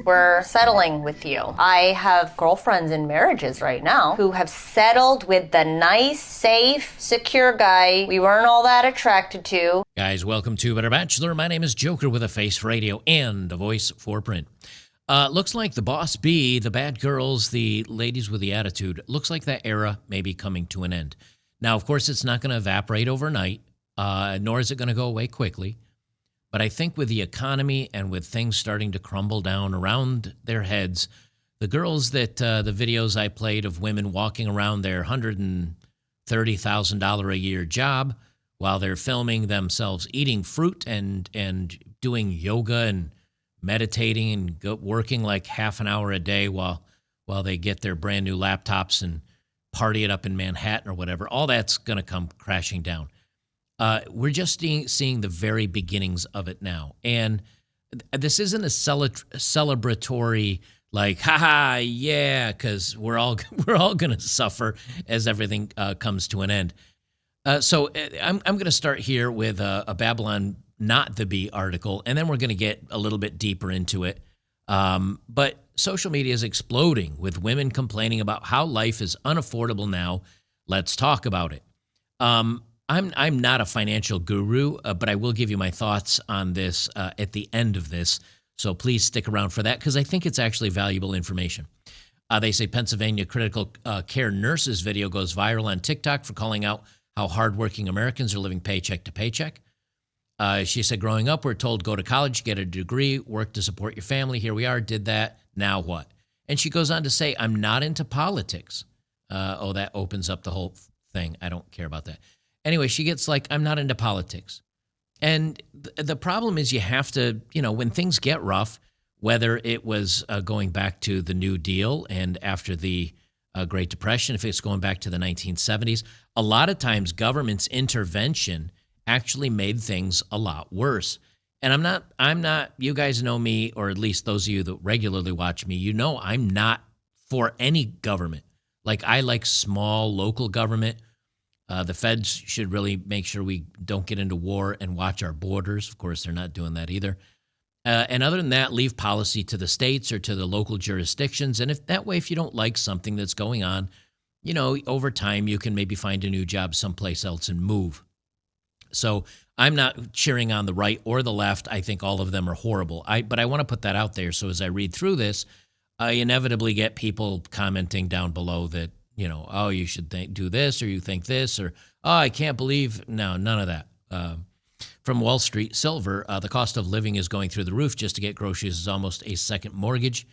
were settling with you. I have girlfriends in marriages right now who have settled with the nice, safe, secure guy we weren't all that attracted to. Guys, welcome to Better Bachelor. My name is Joker with a face for radio and a voice for print. Looks like the boss bee, the bad girls, the ladies with the attitude, looks like that era may be coming to an end. Now, of course, it's not going to evaporate overnight, nor is it going to go away quickly. But I think with the economy and with things starting to crumble down around their heads, the girls that the videos I played of women walking around their $130,000 a year job while they're filming themselves eating fruit and doing yoga and meditating and working like half an hour a day while they get their brand new laptops and party it up in Manhattan or whatever, all that's going to come crashing down. We're just seeing the very beginnings of it now. And this isn't a celebratory, like, haha, yeah, because we're all going to suffer as everything comes to an end. So I'm going to start here with a Babylon Not the Bee article, and then we're going to get a little bit deeper into it. But social media is exploding with women complaining about how life is unaffordable now. Let's talk about it. I'm not a financial guru, but I will give you my thoughts on this at the end of this. So please stick around for that because I think it's actually valuable information. They say Pennsylvania critical care nurses video goes viral on TikTok for calling out how hardworking Americans are living paycheck to paycheck. She said, growing up, we're told go to college, get a degree, work to support your family. Here we are, did that. Now what? And she goes on to say, I'm not into politics. That opens up the whole thing. I don't care about that. Anyway, she gets like, I'm not into politics. And the problem is you have to, when things get rough, whether it was going back to the New Deal and after the Great Depression, if it's going back to the 1970s, a lot of times government's intervention actually made things a lot worse. And I'm not, you guys know me, or at least those of you that regularly watch me, I'm not for any government. Like I like small local government. The feds should really make sure we don't get into war and watch our borders. Of course, they're not doing that either. And other than that, leave policy to the states or to the local jurisdictions. And if you don't like something that's going on, over time, you can maybe find a new job someplace else and move. So I'm not cheering on the right or the left. I think all of them are horrible. But I want to put that out there. So as I read through this, I inevitably get people commenting down below that, oh, you should do this, or you think this, or, oh, I can't believe. No, none of that. From Wall Street, silver, the cost of living is going through the roof. Just to get groceries is almost a second mortgage.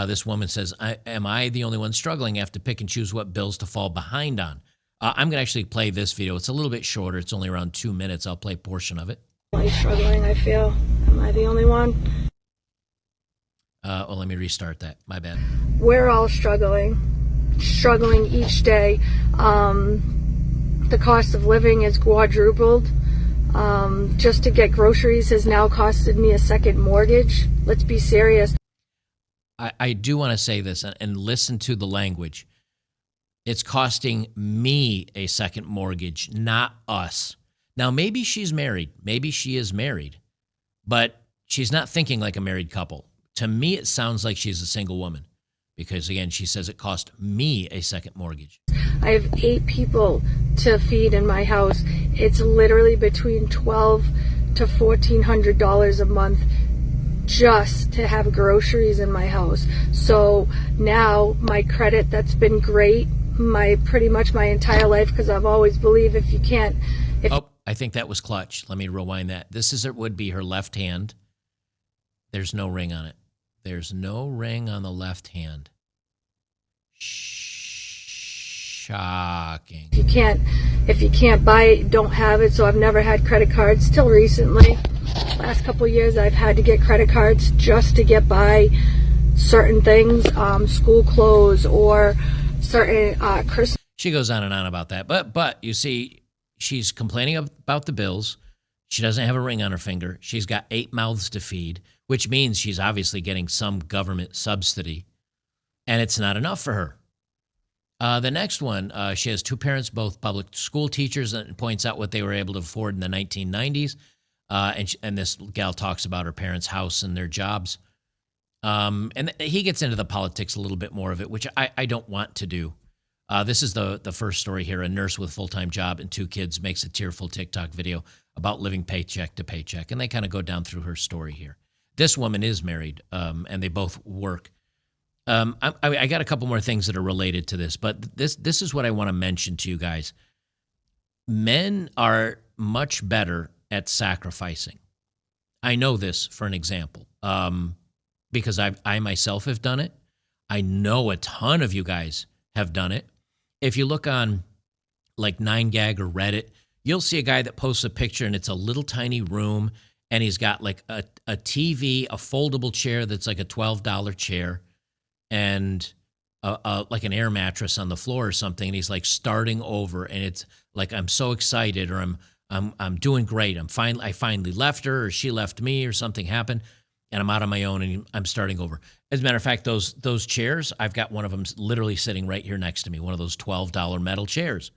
This woman says, am I the only one struggling? I have to pick and choose what bills to fall behind on. I'm going to actually play this video. It's a little bit shorter. It's only around 2 minutes. I'll play a portion of it. Am I struggling, I feel? Am I the only one? Let me restart that. My bad. We're all struggling each day. The cost of living is quadrupled. Just to get groceries has now costed me a second mortgage. Let's be serious. I do want to say this and listen to the language. It's costing me a second mortgage, not us. Now, maybe she's married. Maybe she is married, but she's not thinking like a married couple. To me, it sounds like she's a single woman because, again, she says it cost me a second mortgage. I have 8 people to feed in my house. It's literally between $1,200 to $1,400 a month just to have groceries in my house. So now my credit, that's been great, pretty much my entire life, because I've always believed if you can't. I think that was clutch. Let me rewind that. This would be her left hand. There's no ring on it. There's no ring on the left hand. Shocking. If you can't buy it, don't have it. So I've never had credit cards till recently. Last couple of years, I've had to get credit cards just to get by certain things, school clothes or certain Christmas. She goes on and on about that. But you see, she's complaining about the bills. She doesn't have a ring on her finger. She's got 8 mouths to feed, which means she's obviously getting some government subsidy, and it's not enough for her. The next one, she has 2 parents, both public school teachers, and points out what they were able to afford in the 1990s. And this gal talks about her parents' house and their jobs. And he gets into the politics a little bit more of it, which I don't want to do. This is the first story here. A nurse with a full-time job and 2 kids makes a tearful TikTok video about living paycheck to paycheck. And they kind of go down through her story here. This woman is married, and they both work. I got a couple more things that are related to this, but this is what I want to mention to you guys. Men are much better at sacrificing. I know this for an example, because I myself have done it. I know a ton of you guys have done it. If you look on like 9gag or Reddit, you'll see a guy that posts a picture and it's a little tiny room and he's got like a TV, a foldable chair that's like a $12 chair and like an air mattress on the floor or something. And he's like starting over and it's like, I'm so excited, or I'm doing great. I finally left her, or she left me, or something happened and I'm out on my own and I'm starting over. As a matter of fact, those chairs, I've got one of them literally sitting right here next to me, one of those $12 metal chairs.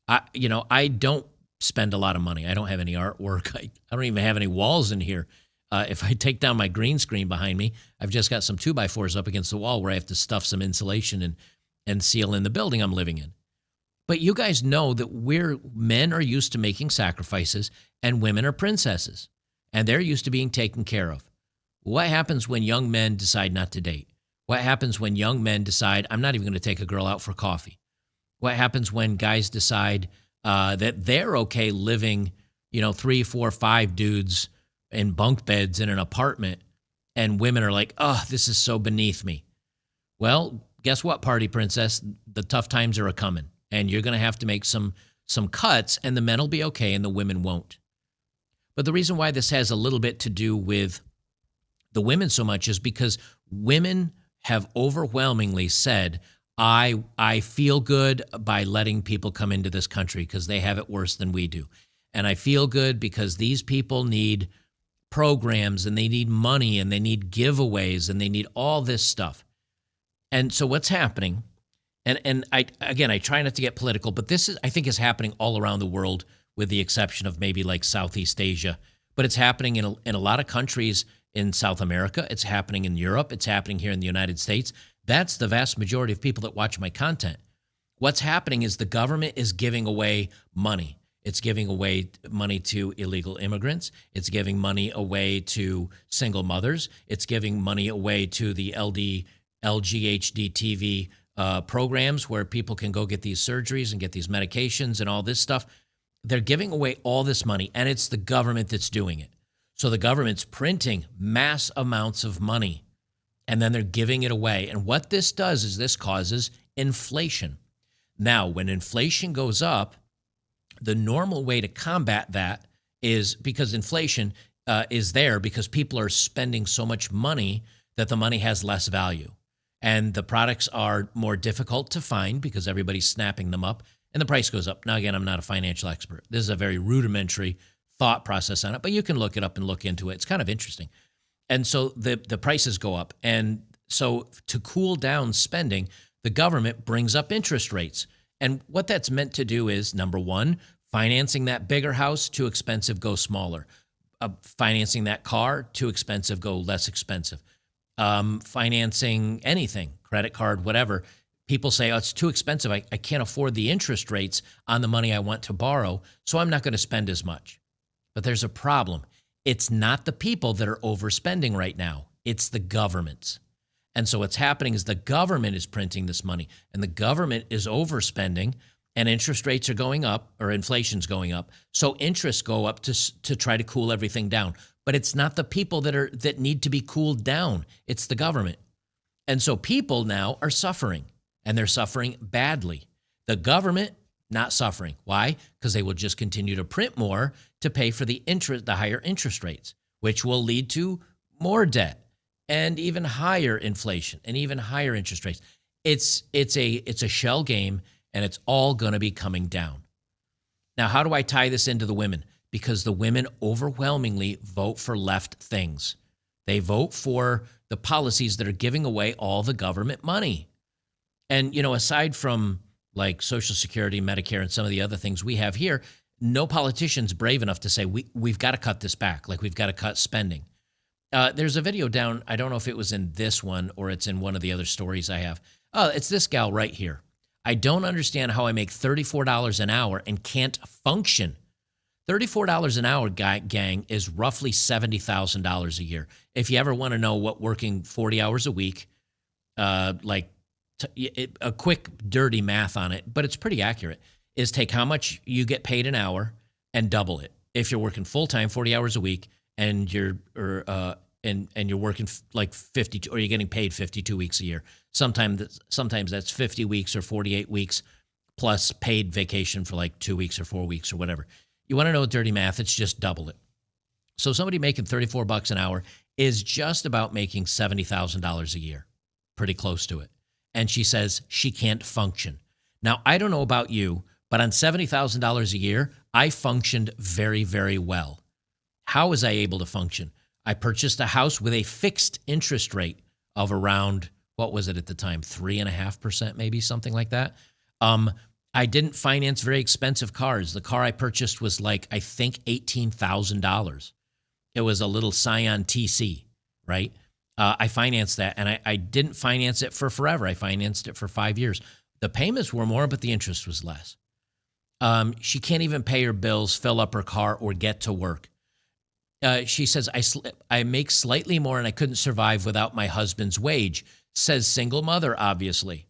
I don't spend a lot of money. I don't have any artwork. I don't even have any walls in here. If I take down my green screen behind me, I've just got some 2x4s up against the wall where I have to stuff some insulation and seal in the building I'm living in. But you guys know that men are used to making sacrifices and women are princesses, and they're used to being taken care of. What happens when young men decide not to date? What happens when young men decide, I'm not even going to take a girl out for coffee? What happens when guys decide that they're okay living, 3, 4, 5 dudes in bunk beds in an apartment, and women are like, oh, this is so beneath me? Well, guess what, party princess? The tough times are a-coming, and you're going to have to make some cuts, and the men will be okay and the women won't. But the reason why this has a little bit to do with the women so much is because women have overwhelmingly said, I feel good by letting people come into this country because they have it worse than we do. And I feel good because these people need programs and they need money and they need giveaways and they need all this stuff. And so what's happening, and I try not to get political, but I think is happening all around the world with the exception of maybe like Southeast Asia. But it's happening in a lot of countries in South America. It's happening in Europe. It's happening here in the United States. That's the vast majority of people that watch my content. What's happening is the government is giving away money. It's giving away money to illegal immigrants. It's giving money away to single mothers. It's giving money away to the LGHD programs where people can go get these surgeries and get these medications and all this stuff. They're giving away all this money, and it's the government that's doing it. So the government's printing mass amounts of money, and then they're giving it away. And what this does is this causes inflation. Now, when inflation goes up, the normal way to combat that is because inflation is there because people are spending so much money that the money has less value. And the products are more difficult to find because everybody's snapping them up, and the price goes up. Now, again, I'm not a financial expert. This is a very rudimentary thought process on it, but you can look it up and look into it. It's kind of interesting. And so the prices go up. And so to cool down spending, the government brings up interest rates. And what that's meant to do is, number one, financing that bigger house, too expensive, go smaller. Financing that car, too expensive, go less expensive. Financing anything, credit card, whatever. People say, oh, it's too expensive. I can't afford the interest rates on the money I want to borrow, so I'm not going to spend as much. But there's a problem. It's not the people that are overspending right now. It's the governments. And so what's happening is the government is printing this money, and the government is overspending, and interest rates are going up, or inflation's going up. So interests go up to try to cool everything down. But it's not the people that need to be cooled down. It's the government. And so people now are suffering, and they're suffering badly. The government not suffering. Why? Because they will just continue to print more to pay for the higher interest rates, which will lead to more debt and even higher inflation and even higher interest rates. It's a shell game, and it's all going to be coming down. Now, how do I tie this into the women? Because the women overwhelmingly vote for left things. They vote for the policies that are giving away all the government money. And, aside from like Social Security, Medicare, and some of the other things we have here, no politician's brave enough to say, we've got to cut this back, like we've got to cut spending. There's a video down. I don't know if it was in this one or it's in one of the other stories I have. Oh, it's this gal right here. I don't understand how I make $34 an hour and can't function. $34 an hour, gang, is roughly $70,000 a year. If you ever want to know what working 40 hours a week, a quick dirty math on it, but it's pretty accurate, is take how much you get paid an hour and double it. If you're working full-time 40 hours a week and you're working like 50, or you're getting paid 52 weeks a year, sometimes that's 50 weeks or 48 weeks plus paid vacation for like 2 weeks or 4 weeks or whatever. You want to know dirty math? It's just double it. So somebody making $34 an hour is just about making $70,000 a year, pretty close to it. And she says she can't function. Now, I don't know about you, but on $70,000 a year, I functioned very, very well. How was I able to function? I purchased a house with a fixed interest rate of around, what was it at the time? 3.5%, maybe something like that. I didn't finance very expensive cars. The car I purchased was like, I think $18,000. It was a little Scion TC, right? I financed that, and I didn't finance it for forever. I financed it for 5 years. The payments were more, but the interest was less. She can't even pay her bills, fill up her car, or get to work. She says, I make slightly more, and I couldn't survive without my husband's wage, says single mother, obviously.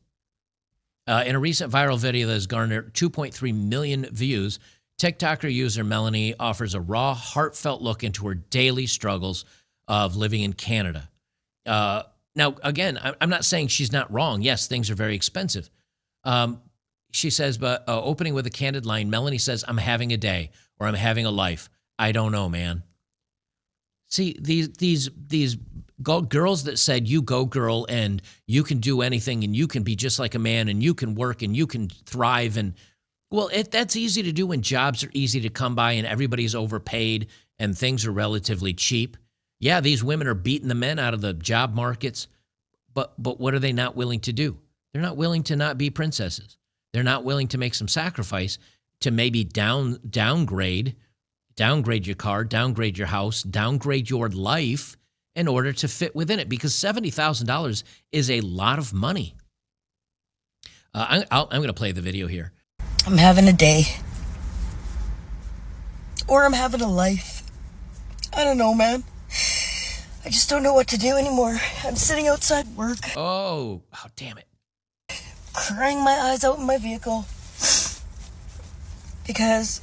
In a recent viral video that has garnered 2.3 million views, TikToker user Melanie offers a raw, heartfelt look into her daily struggles of living in Canada. Now, again, I'm not saying she's not wrong. Yes, things are very expensive. She says, but opening with a candid line, Melanie says, I'm having a day, or I'm having a life. I don't know, man. See, these girls that said, you go girl, and you can do anything, and you can be just like a man, and you can work, and you can thrive. And well, that's easy to do when jobs are easy to come by and everybody's overpaid and things are relatively cheap. Yeah, these women are beating the men out of the job markets, but what are they not willing to do? They're not willing to not be princesses. They're not willing to make some sacrifice to maybe downgrade your car, downgrade your house, downgrade your life in order to fit within it, because $70,000 is a lot of money. I'm going to play the video here. I'm having a day. Or I'm having a life. I don't know, man. I just don't know what to do anymore. I'm sitting outside work. Oh, damn it. Crying my eyes out in my vehicle. Because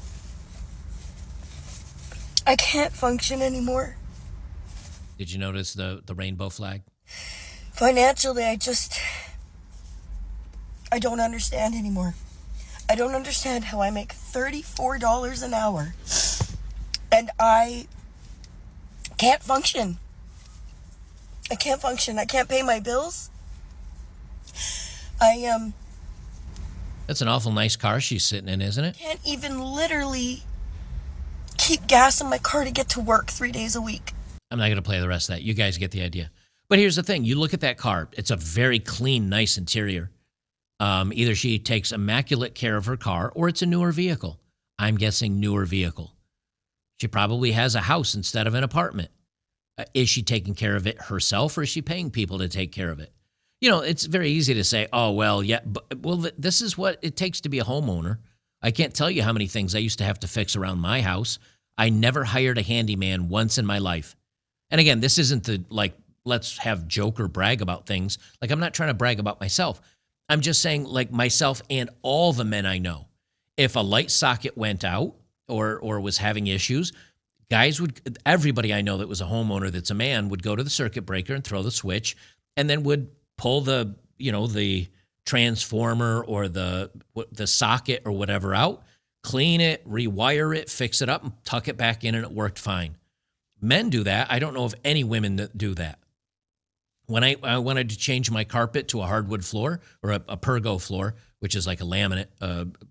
I can't function anymore. Did you notice the rainbow flag? Financially, I don't understand anymore. I don't understand how I make $34 an hour and I can't function. I can't function. I can't pay my bills. That's an awful nice car she's sitting in, isn't it? Can't even literally keep gas in my car to get to work 3 days a week. I'm not going to play the rest of that. You guys get the idea. But here's the thing. You look at that car. It's a very clean, nice interior. Either she takes immaculate care of her car or it's a newer vehicle. I'm guessing newer vehicle. She probably has a house instead of an apartment. Is she taking care of it herself, or is she paying people to take care of it? You know, it's very easy to say, oh, well, yeah, this is what it takes to be a homeowner. I can't tell you how many things I used to have to fix around my house. I never hired a handyman once in my life. And again, this isn't let's have joke or brag about things. Like, I'm not trying to brag about myself. I'm just saying, like, myself and all the men I know, if a light socket went out or was having issues, everybody I know that was a homeowner that's a man would go to the circuit breaker and throw the switch, and then would pull the transformer or the socket or whatever out, clean it, rewire it, fix it up, and tuck it back in, and it worked fine. Men do that. I don't know of any women that do that. When I wanted to change my carpet to a hardwood floor or a pergo floor, which is like a laminate,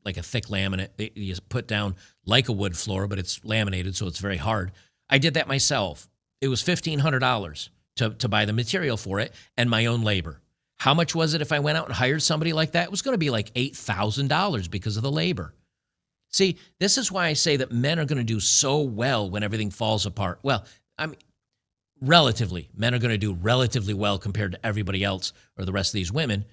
like a thick laminate, you put down like a wood floor, but it's laminated, so it's very hard. I did that myself. It was $1,500 to buy the material for it and my own labor. How much was it if I went out and hired somebody like that? It was going to be like $8,000 because of the labor. See, this is why I say that men are going to do so well when everything falls apart. Well, I mean, relatively, men are going to do relatively well compared to everybody else or the rest of these women.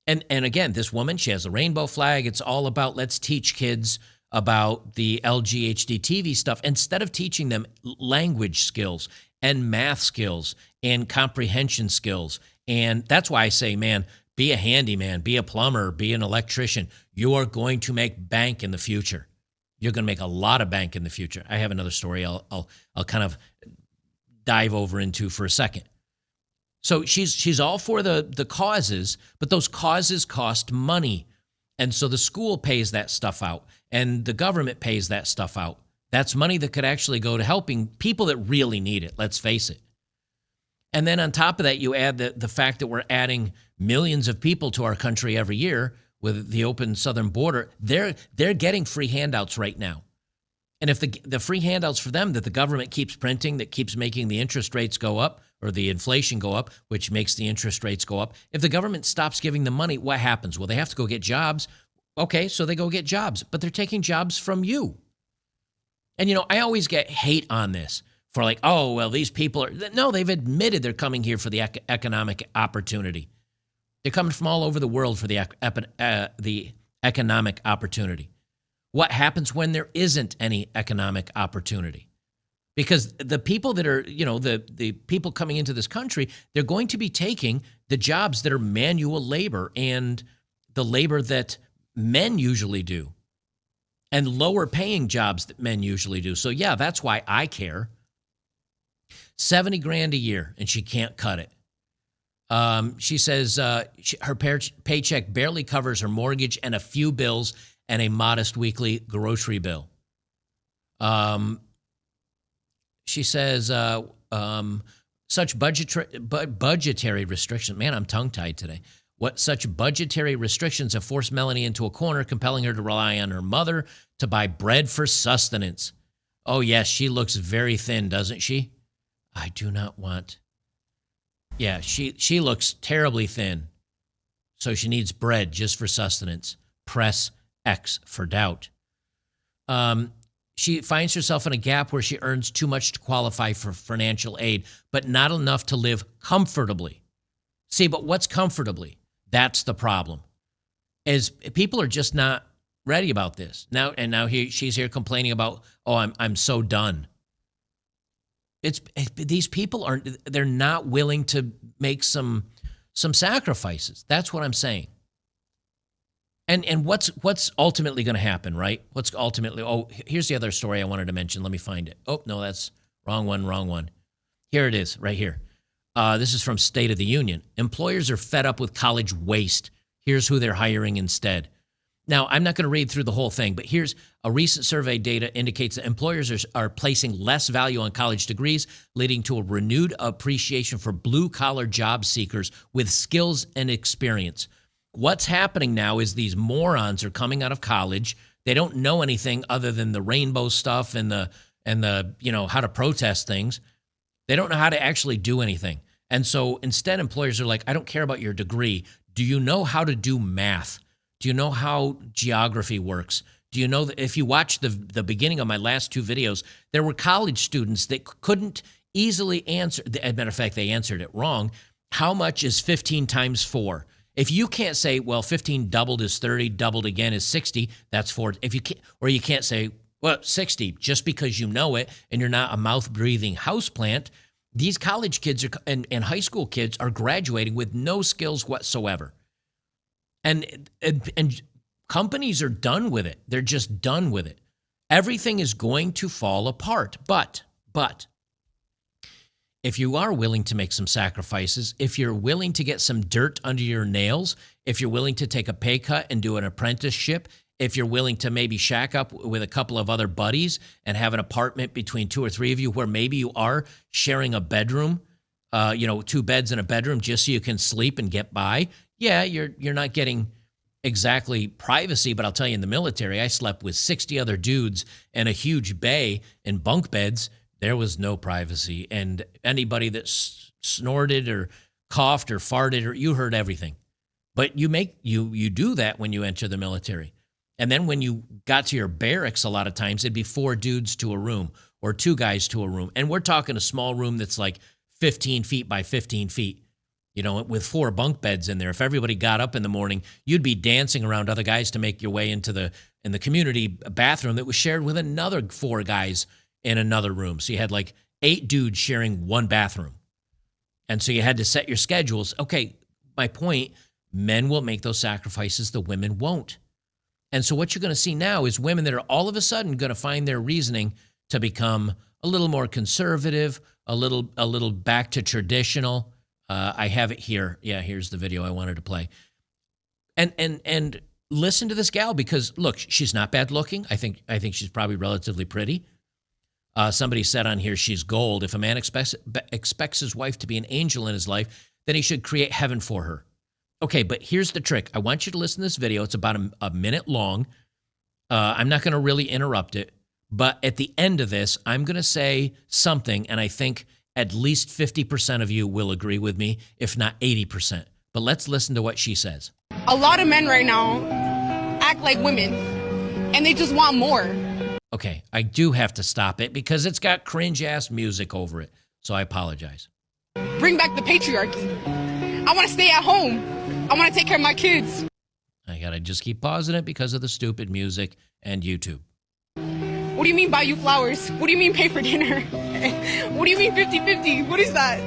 And again, this woman, she has a rainbow flag. It's all about let's teach kids about the LGHD stuff instead of teaching them language skills and math skills and comprehension skills. And that's why I say, man, be a handyman, be a plumber, be an electrician. You are going to make bank in the future. You're going to make a lot of bank in the future. I have another story I'll kind of dive over into for a second. So she's all for the causes, but those causes cost money. And so the school pays that stuff out and the government pays that stuff out. That's money that could actually go to helping people that really need it, let's face it. And then on top of that, you add the fact that we're adding millions of people to our country every year with the open southern border. They're getting free handouts right now. And if the free handouts for them that the government keeps printing, that keeps making the interest rates go up or the inflation go up, which makes the interest rates go up, if the government stops giving them money, what happens? Well, they have to go get jobs. Okay, so they go get jobs, but they're taking jobs from you. And, I always get hate on this for like, oh, well, these people are, no, they've admitted they're coming here for the economic opportunity. They're coming from all over the world for the economic opportunity. What happens when there isn't any economic opportunity? Because the people that are, the people coming into this country, they're going to be taking the jobs that are manual labor and the labor that men usually do and lower paying jobs that men usually do. So yeah, that's why I care. $70,000 a year and she can't cut it. She says her paycheck barely covers her mortgage and a few bills and a modest weekly grocery bill. She says such budgetary restrictions. Man, I'm tongue-tied today. Such budgetary restrictions have forced Melanie into a corner, compelling her to rely on her mother to buy bread for sustenance. Oh, yes, she looks very thin, doesn't she? I do not want. Yeah, she looks terribly thin. So she needs bread just for sustenance. Press X for doubt. She finds herself in a gap where she earns too much to qualify for financial aid, but not enough to live comfortably. See, but what's comfortably? That's the problem. Is people are just not ready about this. Now she's here complaining about, oh, I'm so done. These people they're not willing to make some sacrifices. That's what I'm saying. And what's ultimately going to happen, right? Here's the other story I wanted to mention. Let me find it. Oh, no, that's wrong one. Here it is, right here. This is from State of the Union. Employers are fed up with college waste. Here's who they're hiring instead. Now, I'm not going to read through the whole thing, but here's a recent survey data indicates that employers are placing less value on college degrees, leading to a renewed appreciation for blue-collar job seekers with skills and experience. What's happening now is these morons are coming out of college. They don't know anything other than the rainbow stuff and the how to protest things. They don't know how to actually do anything. And so instead, employers are like, I don't care about your degree. Do you know how to do math? Do you know how geography works? Do you know that if you watch the beginning of my last two videos, there were college students that couldn't easily answer. As a matter of fact, they answered it wrong. How much is 15 times 4? If you can't say, well, 15 doubled is 30, doubled again is 60, that's 4. If you can't, or you can't say, well, 60, just because you know it and you're not a mouth-breathing houseplant, these college kids and high school kids are graduating with no skills whatsoever. And companies are done with it. They're just done with it. Everything is going to fall apart. But if you are willing to make some sacrifices, if you're willing to get some dirt under your nails, if you're willing to take a pay cut and do an apprenticeship, if you're willing to maybe shack up with a couple of other buddies and have an apartment between 2 or 3 of you where maybe you are sharing a bedroom, 2 beds in a bedroom just so you can sleep and get by. Yeah, you're not getting exactly privacy, but I'll tell you, in the military, I slept with 60 other dudes in a huge bay in bunk beds. There was no privacy, and anybody that snorted or coughed or farted, or you heard everything. But you do that when you enter the military. And then when you got to your barracks, a lot of times it'd be 4 dudes to a room, or 2 guys to a room. And we're talking a small room that's like 15 feet by 15 feet, you know, with 4 bunk beds in there. If everybody got up in the morning, you'd be dancing around other guys to make your way into the community bathroom that was shared with another 4 guys in another room. So you had like 8 dudes sharing one bathroom. And so you had to set your schedules. Okay, my point, men will make those sacrifices, the women won't. And so what you're going to see now is women that are all of a sudden going to find their reasoning to become a little more conservative, a little back to traditional. I have it here. Yeah, here's the video I wanted to play. And listen to this gal, because look, she's not bad looking. I think she's probably relatively pretty. Somebody said on here, she's gold. If a man expects his wife to be an angel in his life, then he should create heaven for her. Okay, but here's the trick. I want you to listen to this video. It's about a minute long. I'm not going to really interrupt it. But at the end of this, I'm going to say something, and I think at least 50% of you will agree with me, if not 80%. But let's listen to what she says. A lot of men right now act like women, and they just want more. Okay, I do have to stop it because it's got cringe-ass music over it. So I apologize. Bring back the patriarchy. I want to stay at home. I want to take care of my kids. I got to just keep pausing it because of the stupid music and YouTube. What do you mean buy you flowers? What do you mean pay for dinner? What do you mean 50-50? What is that?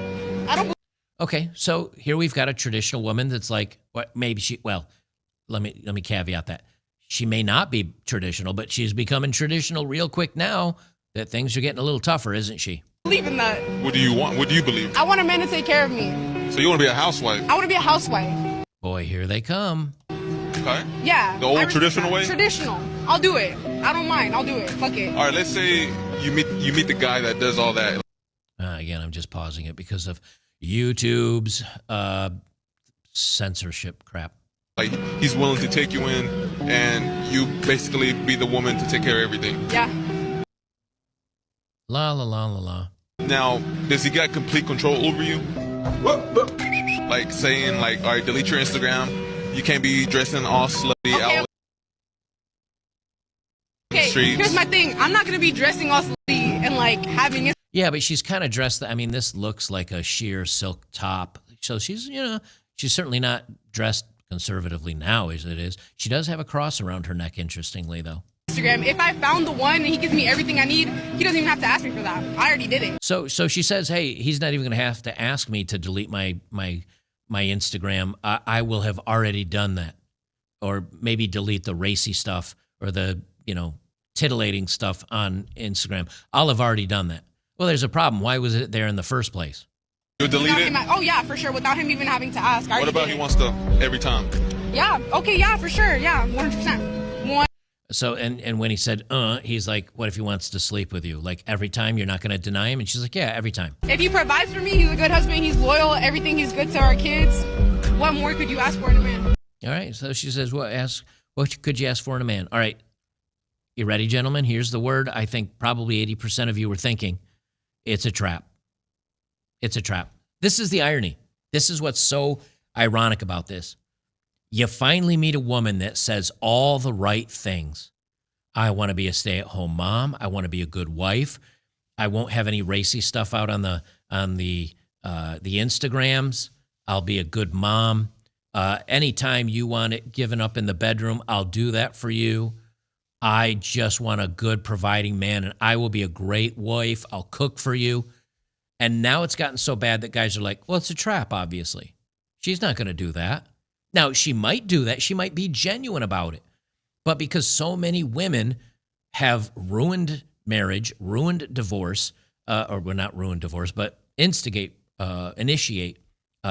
I don't. Okay, so here we've got a traditional woman that's like, what? Maybe she. Well, let me caveat that she may not be traditional, but she's becoming traditional real quick now that things are getting a little tougher, isn't she? Believe in that. What do you want? What do you believe? I want a man to take care of me. So you want to be a housewife? I want to be a housewife. Boy, here they come. Okay. Yeah. The old traditional way? Traditional. I'll do it. I don't mind. I'll do it. Fuck it. All right, let's say you meet the guy that does all that. Again, I'm just pausing it because of YouTube's censorship crap. Like, he's willing to take you in, and you basically be the woman to take care of everything. Yeah. La la la la la. Now, does he got complete control over you? Like saying, like, all right, delete your Instagram. You can't be dressing all slutty out. Okay, Streets. here's my thing. I'm not going to be dressing all slutty and, like, having it. Yeah, but she's kind of dressed. I mean, this looks like a sheer silk top. So she's, she's certainly not dressed conservatively now as it is. She does have a cross around her neck, interestingly, though. Instagram. If I found the one and he gives me everything I need, he doesn't even have to ask me for that. I already did it. So she says, hey, he's not even going to have to ask me to delete my Instagram. I will have already done that. Or maybe delete the racy stuff or the, titillating stuff on Instagram. I'll have already done that. Well, there's a problem. Why was it there in the first place? You'll delete it? Oh, yeah, for sure. Without him even having to ask. What about he wants to every time? Yeah. Okay, yeah, for sure. Yeah, 100%. So, and when he said, he's like, what if he wants to sleep with you? Like every time, you're not going to deny him? And she's like, yeah, every time. If he provides for me, he's a good husband, he's loyal, everything, he's good to our kids. What more could you ask for in a man? All right. So she says, what could you ask for in a man? All right. You ready, gentlemen? Here's the word I think probably 80% of you were thinking. It's a trap. It's a trap. This is the irony. This is what's so ironic about this. You finally meet a woman that says all the right things. I want to be a stay-at-home mom. I want to be a good wife. I won't have any racy stuff out on the Instagrams. I'll be a good mom. Anytime you want it given up in the bedroom, I'll do that for you. I just want a good providing man, and I will be a great wife. I'll cook for you. And now it's gotten so bad that guys are like, well, it's a trap, obviously. She's not going to do that. Now, she might do that. She might be genuine about it. But because so many women have ruined marriage, ruined divorce, or well, not ruined divorce, but initiate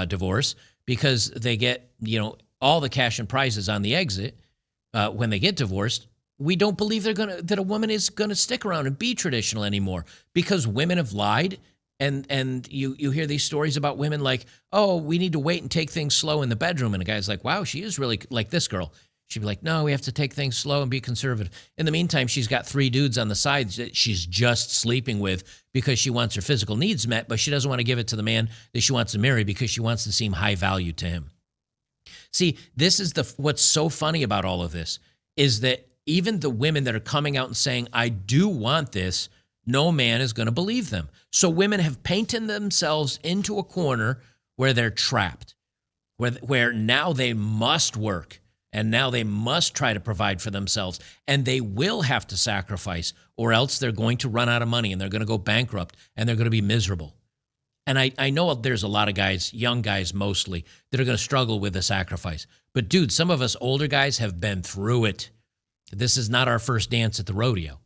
divorce because they get, all the cash and prizes on the exit when they get divorced. We don't believe that a woman is gonna stick around and be traditional anymore because women have lied. And you hear these stories about women like, oh, we need to wait and take things slow in the bedroom. And a guy's like, wow, she is really like this girl. She'd be like, no, we have to take things slow and be conservative. In the meantime, she's got 3 dudes on the sides that she's just sleeping with because she wants her physical needs met, but she doesn't want to give it to the man that she wants to marry because she wants to seem high value to him. See, this is what's so funny about all of this is that even the women that are coming out and saying, I do want this, no man is going to believe them. So women have painted themselves into a corner where they're trapped, where now they must work and now they must try to provide for themselves, and they will have to sacrifice, or else they're going to run out of money and they're going to go bankrupt and they're going to be miserable. And I know there's a lot of guys, young guys mostly, that are going to struggle with the sacrifice. But dude, some of us older guys have been through it. This is not our first dance at the rodeo.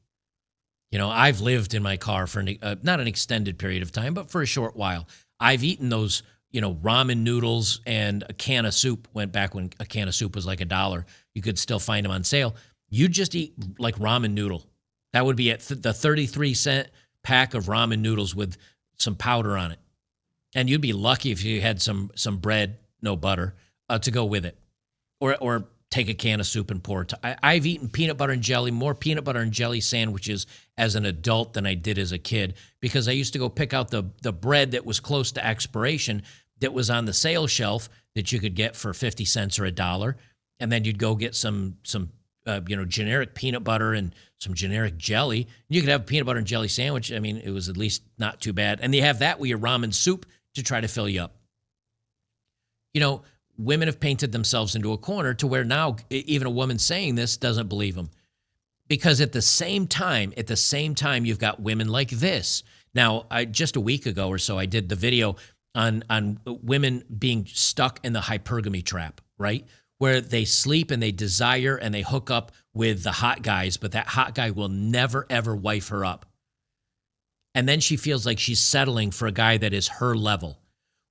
You know, I've lived in my car for not an extended period of time, but for a short while. I've eaten those, ramen noodles and a can of soup. Went back when a can of soup was like $1. You could still find them on sale. You just eat like ramen noodle. That would be at the 33-cent pack of ramen noodles with some powder on it. And you'd be lucky if you had some bread, no butter, to go with it. Or take a can of soup and pour it. I've eaten more peanut butter and jelly sandwiches as an adult than I did as a kid, because I used to go pick out the bread that was close to expiration that was on the sale shelf that you could get for 50 cents or $1. And then you'd go get some generic peanut butter and some generic jelly. You could have a peanut butter and jelly sandwich. I mean, it was at least not too bad. And they have that with your ramen soup to try to fill you up. Women have painted themselves into a corner to where now even a woman saying this doesn't believe them. Because at the same time, you've got women like this. Now, just a week ago or so, I did the video on women being stuck in the hypergamy trap, right? Where they sleep and they desire and they hook up with the hot guys, but that hot guy will never, ever wife her up. And then she feels like she's settling for a guy that is her level.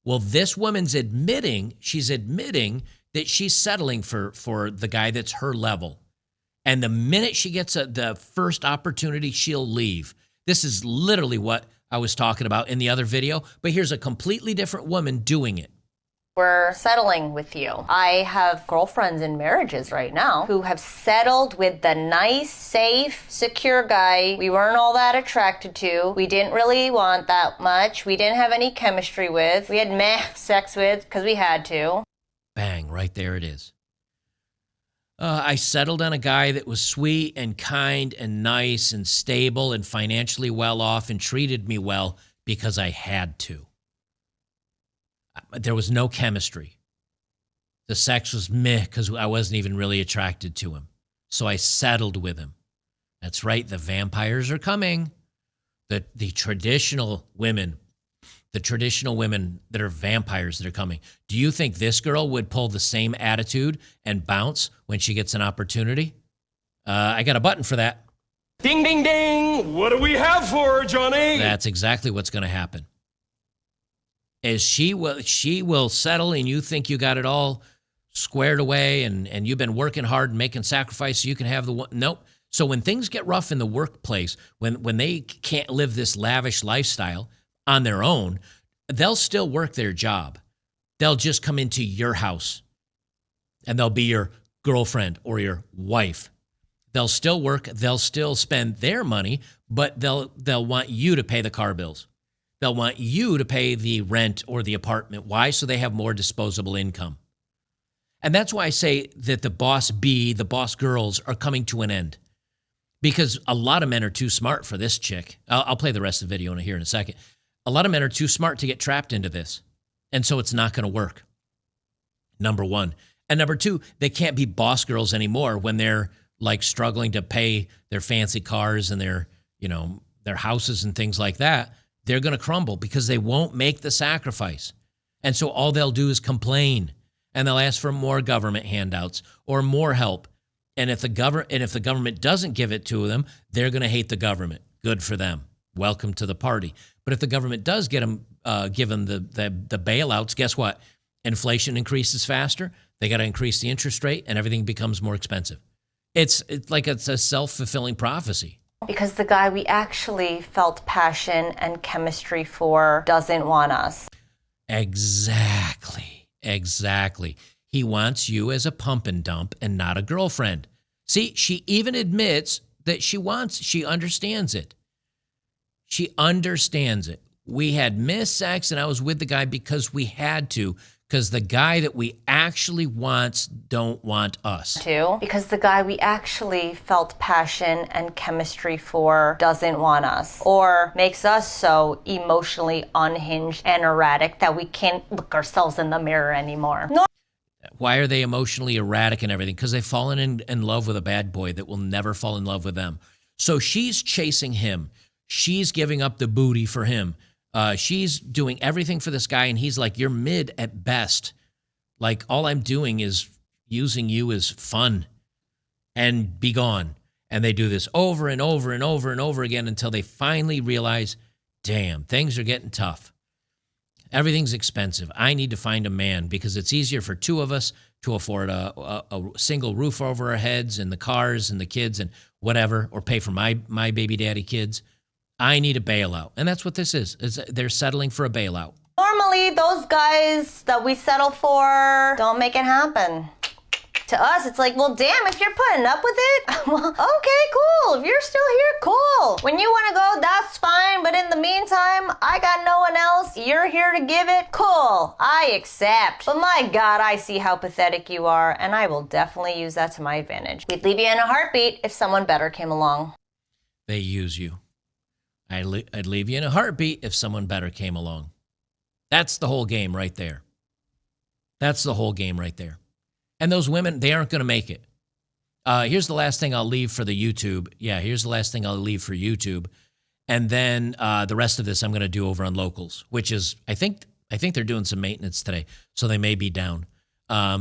Well, this woman's admitting that she's settling for the guy that's her level. And the minute she gets the first opportunity, she'll leave. This is literally what I was talking about in the other video, but here's a completely different woman doing it. We're settling with you. I have girlfriends in marriages right now who have settled with the nice, safe, secure guy we weren't all that attracted to. We didn't really want that much. We didn't have any chemistry with. We had sex with because we had to. Bang, right there it is. I settled on a guy that was sweet and kind and nice and stable and financially well off and treated me well because I had to. There was no chemistry. The sex was meh because I wasn't even really attracted to him. So I settled with him. That's right, the vampires are coming. The traditional women that are vampires that are coming. Do you think this girl would pull the same attitude and bounce when she gets an opportunity? I got a button for that. Ding, ding, ding. What do we have for her, Johnny? That's exactly what's going to happen. Is she will settle and you think you got it all squared away and you've been working hard and making sacrifices so you can have the one. Nope. So when things get rough in the workplace, when they can't live this lavish lifestyle on their own, they'll still work their job. They'll just come into your house and they'll be your girlfriend or your wife. They'll still work. They'll still spend their money, but they'll want you to pay the car bills. They'll want you to pay the rent or the apartment. Why? So they have more disposable income. And that's why I say that the boss girls are coming to an end. Because a lot of men are too smart for this chick. I'll play the rest of the video here in a second. A lot of men are too smart to get trapped into this. And so it's not going to work. Number one. And number two, they can't be boss girls anymore when they're like struggling to pay their fancy cars and their houses and things like that. They're going to crumble because they won't make the sacrifice. And so all they'll do is complain and they'll ask for more government handouts or more help. And if the government doesn't give it to them, they're going to hate the government. Good for them. Welcome to the party. But if the government does give them the bailouts, guess what? Inflation increases faster. They got to increase the interest rate and everything becomes more expensive. It's like it's a self-fulfilling prophecy. Because the guy we actually felt passion and chemistry for doesn't want us. Exactly. He wants you as a pump and dump and not a girlfriend. See, she even admits that she understands it. She understands it. We had missed sex and I was with the guy because we had to, because the guy that we actually want don't want us. Too, because the guy we actually felt passion and chemistry for doesn't want us, or makes us so emotionally unhinged and erratic that we can't look ourselves in the mirror anymore. Why are they emotionally erratic and everything? Because they've fallen in love with a bad boy that will never fall in love with them. So she's chasing him. She's giving up the booty for him. She's doing everything for this guy, and he's like, you're mid at best. Like, all I'm doing is using you as fun, and be gone. And they do this over and over and over and over again until they finally realize, damn, things are getting tough. Everything's expensive. I need to find a man because it's easier for two of us to afford a single roof over our heads and the cars and the kids and whatever, or pay for my baby daddy kids. I need a bailout. And that's what this is. They're settling for a bailout. Normally, those guys that we settle for don't make it happen. To us, it's like, well, damn, if you're putting up with it, well, okay, cool. If you're still here, cool. When you want to go, that's fine. But in the meantime, I got no one else. You're here to give it. Cool. I accept. But my God, I see how pathetic you are, and I will definitely use that to my advantage. We'd leave you in a heartbeat if someone better came along. They use you. I'd leave you in a heartbeat if someone better came along. That's the whole game right there. That's the whole game right there. And those women, they aren't going to make it. Here's the last thing I'll leave for the YouTube. Yeah, here's the last thing I'll leave for YouTube. And then the rest of this I'm going to do over on Locals, which is, I think they're doing some maintenance today, so they may be down.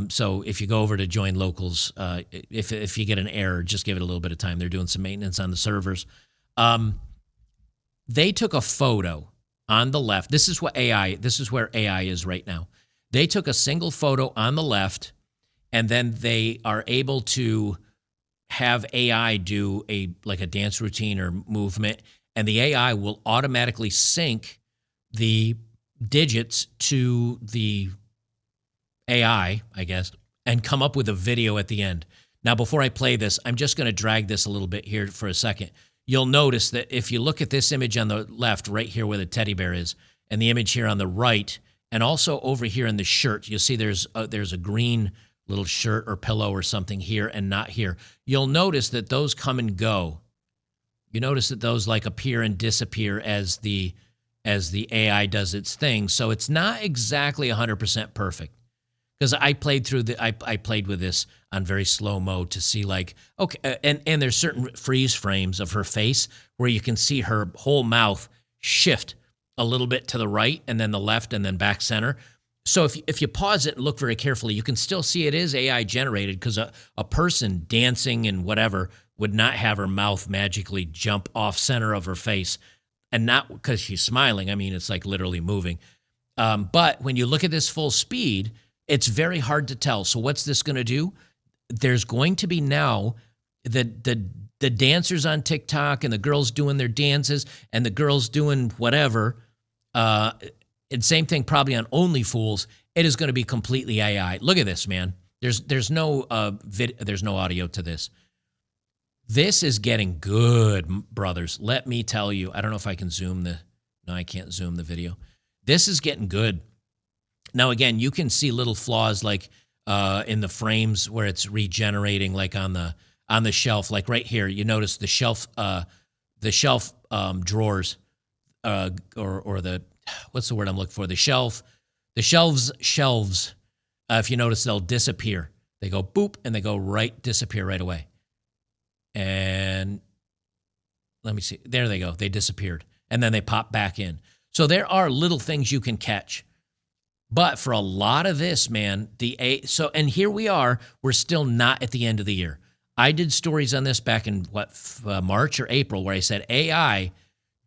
So if you go over to join Locals, if you get an error, just give it a little bit of time. They're doing some maintenance on the servers. They took a photo on the left. This is where AI is right now. They took a single photo on the left, and then they are able to have AI do a dance routine or movement, and the AI will automatically sync the digits to the AI, I guess, and come up with a video at the end. Now, before I play this, I'm just going to drag this a little bit here for a second. You'll notice that if you look at this image on the left, right here where the teddy bear is, and the image here on the right, and also over here in the shirt, you'll see there's a green little shirt or pillow or something here and not here. You'll notice that those come and go. You notice that those like appear and disappear as the AI does its thing. So it's not exactly 100% perfect. Because I played with this on very slow mode to see like, okay, and there's certain freeze frames of her face where you can see her whole mouth shift a little bit to the right and then the left and then back center. So if you pause it and look very carefully, you can still see it is AI generated, because a person dancing and whatever would not have her mouth magically jump off center of her face, and not because she's smiling. I mean, it's like literally moving. But when you look at this full speed, it's very hard to tell. So what's this going to do? There's going to be now the dancers on TikTok and the girls doing their dances and the girls doing whatever. And same thing probably on OnlyFools. It is going to be completely AI. Look at this, man. There's no there's no audio to this. This is getting good, brothers. Let me tell you. I don't know if I can zoom no, I can't zoom the video. This is getting good. Now, again, you can see little flaws like in the frames where it's regenerating, like on the shelf, like right here. You notice the shelf drawers, or the, what's the word I'm looking for? The shelves. If you notice, they'll disappear. They go boop and they go disappear right away. And let me see. There they go. They disappeared, and then they pop back in. So there are little things you can catch. But for a lot of this, man, and here we are, we're still not at the end of the year. I did stories on this back in March or April, where I said AI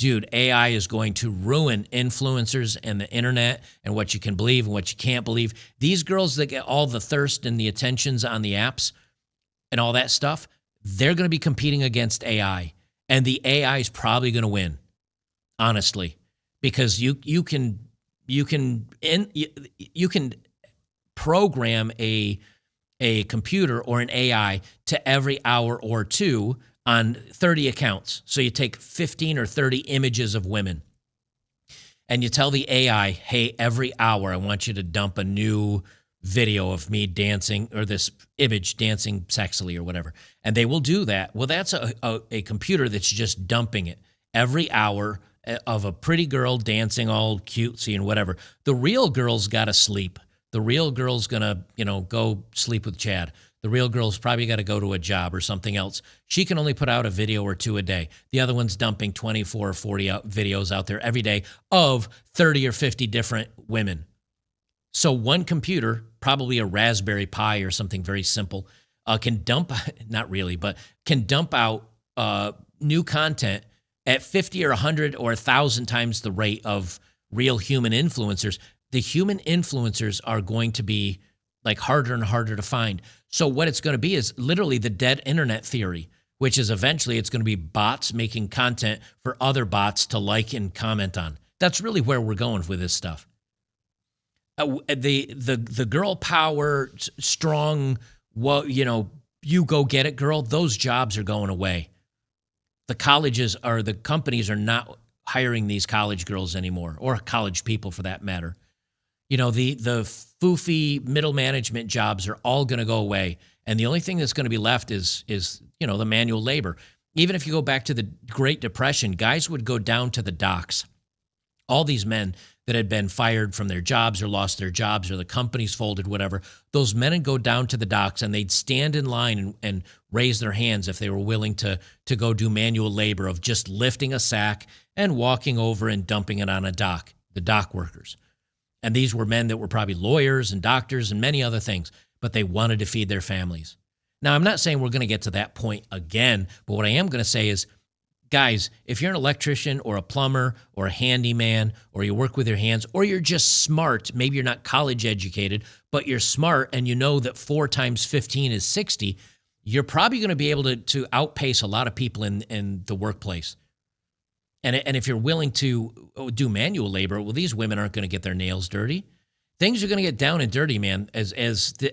is going to ruin influencers and the internet and what you can believe and what you can't believe. These girls that get all the thirst and the attentions on the apps and all that stuff, they're going to be competing against AI, and the AI is probably going to win, honestly, because you can program a computer or an AI to every hour or two on 30 accounts. So you take 15 or 30 images of women, and you tell the AI, hey, every hour I want you to dump a new video of me dancing or this image dancing sexily or whatever, and they will do that. Well, that's a computer that's just dumping it every hour of a pretty girl dancing all cutesy and whatever. The real girl's got to sleep. The real girl's going to, go sleep with Chad. The real girl's probably got to go to a job or something else. She can only put out a video or two a day. The other one's dumping 24 or 40 videos out there every day of 30 or 50 different women. So one computer, probably a Raspberry Pi or something very simple, can dump, not really, but can dump out new content at 50 or 100 or 1,000 times the rate of real human influencers. The human influencers are going to be like harder and harder to find. So what it's going to be is literally the dead internet theory, which is eventually it's going to be bots making content for other bots to like and comment on. That's really where we're going with this stuff. The girl power, strong, you go get it, girl, those jobs are going away. The companies are not hiring these college girls anymore, or college people for that matter. The foofy middle management jobs are all going to go away. And the only thing that's going to be left is the manual labor. Even if you go back to the Great Depression, guys would go down to the docks. All these men that had been fired from their jobs or lost their jobs or the companies folded, whatever, those men would go down to the docks and they'd stand in line and raise their hands if they were willing to go do manual labor of just lifting a sack and walking over and dumping it on a dock, the dock workers. And these were men that were probably lawyers and doctors and many other things, but they wanted to feed their families. Now, I'm not saying we're going to get to that point again, but what I am going to say is, guys, if you're an electrician or a plumber or a handyman or you work with your hands or you're just smart, maybe you're not college educated, but you're smart and you know that 4 times 15 is 60, you're probably going to be able to outpace a lot of people in the workplace. And if you're willing to do manual labor, well, these women aren't going to get their nails dirty. Things are going to get down and dirty, man, as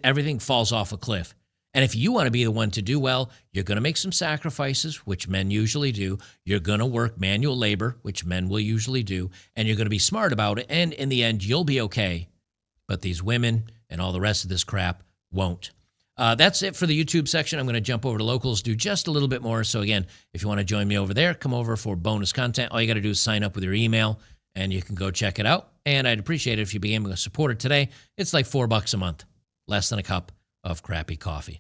everything falls off a cliff. And if you want to be the one to do well, you're going to make some sacrifices, which men usually do. You're going to work manual labor, which men will usually do. And you're going to be smart about it. And in the end, you'll be okay. But these women and all the rest of this crap won't. That's it for the YouTube section. I'm going to jump over to locals, do just a little bit more. So again, if you want to join me over there, come over for bonus content. All you got to do is sign up with your email and you can go check it out. And I'd appreciate it if you became a supporter today. It's like $4 a month, less than a cup of crappy coffee.